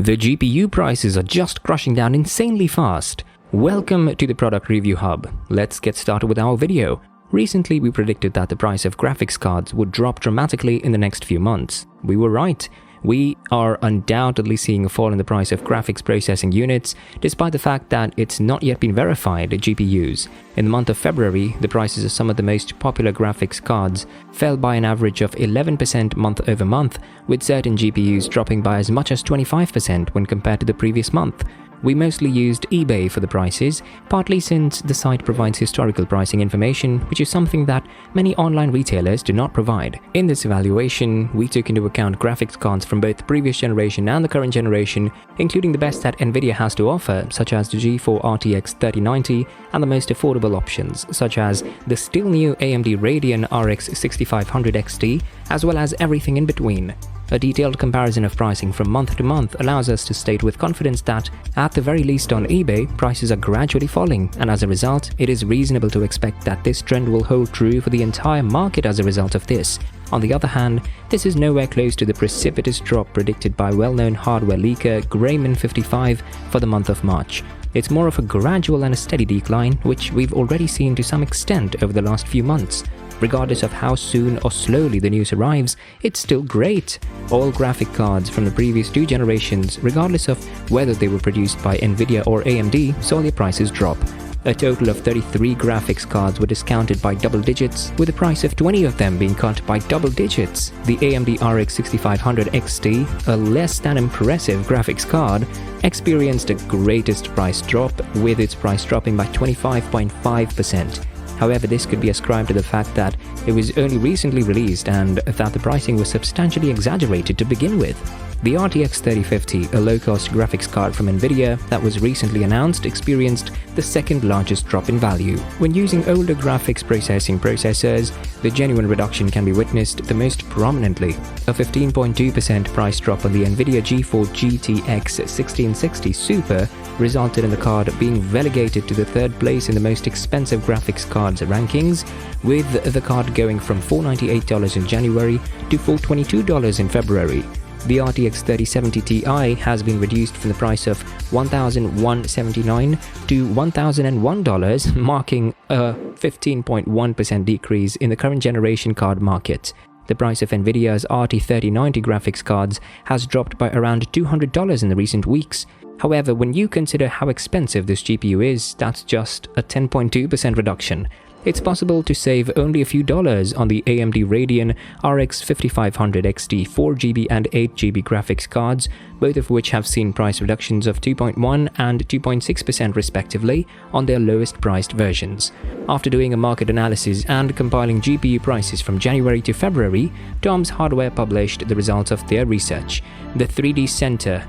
The GPU prices are just crushing down insanely fast. Welcome to the Product Review Hub. Let's get started with our video. Recently, we predicted that the price of graphics cards would drop dramatically in the next few months. We were right. We are undoubtedly seeing a fall in the price of graphics processing units, despite the fact that it's not yet been verified GPUs. In the month of February, the prices of some of the most popular graphics cards fell by an average of 11% month over month, with certain GPUs dropping by as much as 25% when compared to the previous month. We mostly used eBay for the prices, partly since the site provides historical pricing information, which is something that many online retailers do not provide. In this evaluation, we took into account graphics cards from both the previous generation and the current generation, including the best that Nvidia has to offer, such as the GeForce RTX 3090, and the most affordable options, such as the still new AMD Radeon RX 6500 XT, as well as everything in between. A detailed comparison of pricing from month to month allows us to state with confidence that, at the very least on eBay, prices are gradually falling, and as a result, it is reasonable to expect that this trend will hold true for the entire market as a result of this. On the other hand, this is nowhere close to the precipitous drop predicted by well-known hardware leaker Grayman55 for the month of March. It's more of a gradual and a steady decline, which we've already seen to some extent over the last few months. Regardless of how soon or slowly the news arrives, it's still great. All graphic cards from the previous two generations, regardless of whether they were produced by Nvidia or AMD, saw their prices drop. A total of 33 graphics cards were discounted by double digits, with the price of 20 of them being cut by double digits. The AMD RX 6500 XT, a less than impressive graphics card, experienced the greatest price drop, with its price dropping by 25.5%. However, this could be ascribed to the fact that it was only recently released and that the pricing was substantially exaggerated to begin with. The RTX 3050, a low-cost graphics card from Nvidia that was recently announced, experienced the second largest drop in value. When using older graphics processing processors, the genuine reduction can be witnessed the most prominently. A 15.2% price drop on the Nvidia GeForce GTX 1660 Super resulted in the card being relegated to the third place in the most expensive graphics cards rankings, with the card going from $498 in January to $422 in February. The RTX 3070 Ti has been reduced from the price of $1,179 to $1,001, marking a 15.1% decrease in the current generation card market. The price of Nvidia's RT 3090 graphics cards has dropped by around $200 in the recent weeks. However, when you consider how expensive this GPU is, that's just a 10.2% reduction. It's possible to save only a few dollars on the AMD Radeon RX 5500 XT 4GB and 8GB graphics cards, both of which have seen price reductions of 2.1 and 2.6% respectively on their lowest priced versions. After doing a market analysis and compiling GPU prices from January to February, Tom's Hardware published the results of their research. The 3D Center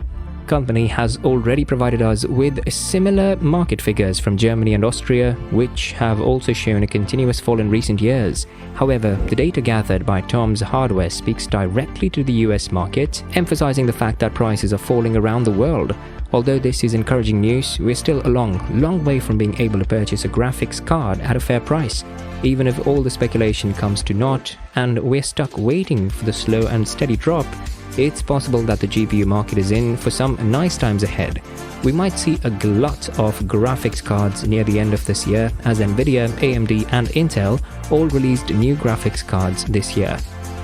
company has already provided us with similar market figures from Germany and Austria, which have also shown a continuous fall in recent years. However, the data gathered by Tom's Hardware speaks directly to the US market, emphasizing the fact that prices are falling around the world. Although this is encouraging news, we're still a long way from being able to purchase a graphics card at a fair price. Even if all the speculation comes to naught and we're stuck waiting for the slow and steady drop, it's possible that the GPU market is in for some nice times ahead. We might see a glut of graphics cards near the end of this year, as Nvidia, AMD and Intel all released new graphics cards this year.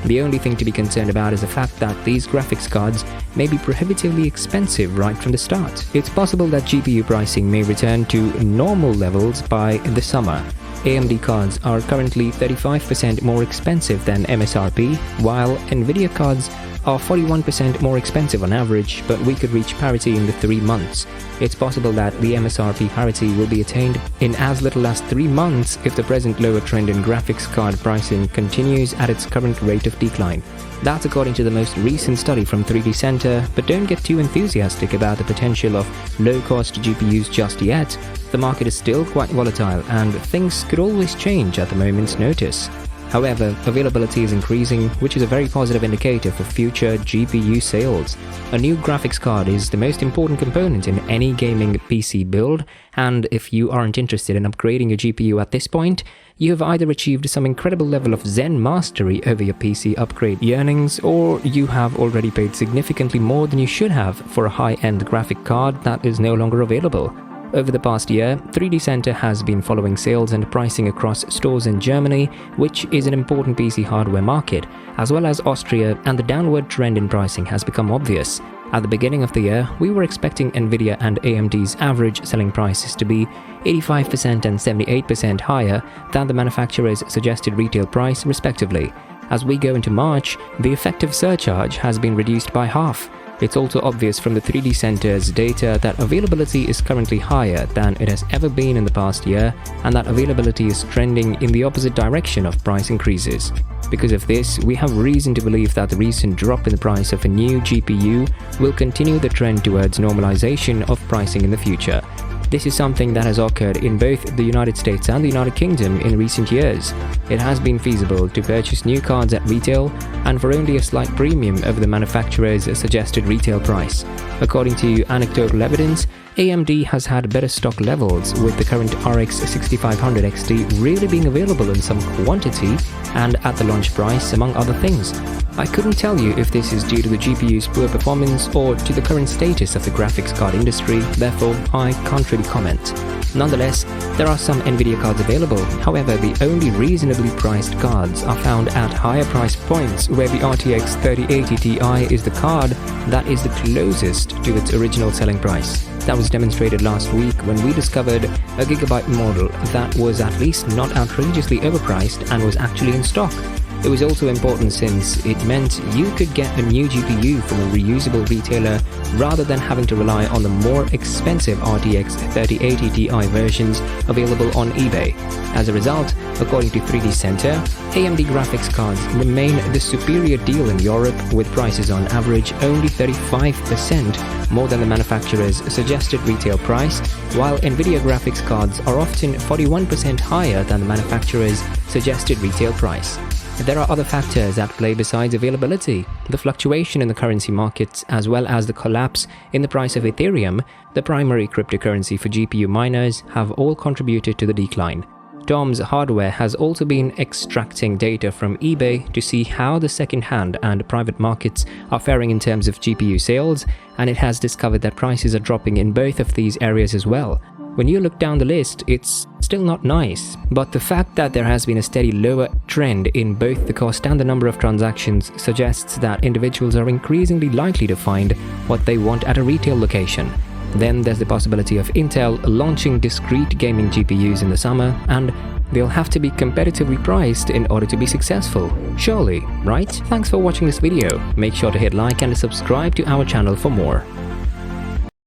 The only thing to be concerned about is the fact that these graphics cards may be prohibitively expensive right from the start. It's possible that GPU pricing may return to normal levels by the summer. AMD cards are currently 35% more expensive than MSRP, while Nvidia cards are 41% more expensive on average, but we could reach parity in the 3 months. It's possible that the MSRP parity will be attained in as little as 3 months if the present lower trend in graphics card pricing continues at its current rate of decline. That's according to the most recent study from 3D Center, but don't get too enthusiastic about the potential of low-cost GPUs just yet. The market is still quite volatile and things could always change at the moment's notice. However, availability is increasing, which is a very positive indicator for future GPU sales. A new graphics card is the most important component in any gaming PC build, and if you aren't interested in upgrading your GPU at this point, you have either achieved some incredible level of Zen mastery over your PC upgrade yearnings, or you have already paid significantly more than you should have for a high-end graphic card that is no longer available. Over the past year, 3D Center has been following sales and pricing across stores in Germany, which is an important PC hardware market, as well as Austria, and the downward trend in pricing has become obvious. At the beginning of the year, we were expecting Nvidia and AMD's average selling prices to be 85% and 78% higher than the manufacturer's suggested retail price, respectively. As we go into March, the effective surcharge has been reduced by half. It's also obvious from the 3D Center's data that availability is currently higher than it has ever been in the past year, and that availability is trending in the opposite direction of price increases. Because of this, we have reason to believe that the recent drop in the price of a new GPU will continue the trend towards normalization of pricing in the future. This is something that has occurred in both the United States and the United Kingdom in recent years. It has been feasible to purchase new cards at retail and for only a slight premium over the manufacturer's suggested retail price. According to anecdotal evidence, AMD has had better stock levels, with the current RX 6500 XT really being available in some quantity and at the launch price, among other things. I couldn't tell you if this is due to the GPU's poor performance or to the current status of the graphics card industry, therefore I can't really comment. Nonetheless, there are some Nvidia cards available. However, the only reasonably priced cards are found at higher price points, where the RTX 3080 Ti is the card that is the closest to its original selling price. That was demonstrated last week when we discovered a Gigabyte model that was at least not outrageously overpriced and was actually in stock. It was also important since it meant you could get a new GPU from a reusable retailer rather than having to rely on the more expensive RTX 3080 Ti versions available on eBay. As a result, according to 3D Center, AMD graphics cards remain the superior deal in Europe, with prices on average only 35% more than the manufacturer's suggested retail price, while Nvidia graphics cards are often 41% higher than the manufacturer's suggested retail price. There are other factors at play besides availability. The fluctuation in the currency markets, as well as the collapse in the price of Ethereum, the primary cryptocurrency for GPU miners, have all contributed to the decline. Tom's Hardware has also been extracting data from eBay to see how the second-hand and private markets are faring in terms of GPU sales, and it has discovered that prices are dropping in both of these areas as well. When you look down the list, it's still not nice, but the fact that there has been a steady lower trend in both the cost and the number of transactions suggests that individuals are increasingly likely to find what they want at a retail location. Then there's the possibility of Intel launching discrete gaming GPUs in the summer, and they'll have to be competitively priced in order to be successful. Surely, right? Thanks for watching this video. Make sure to hit like and subscribe to our channel for more.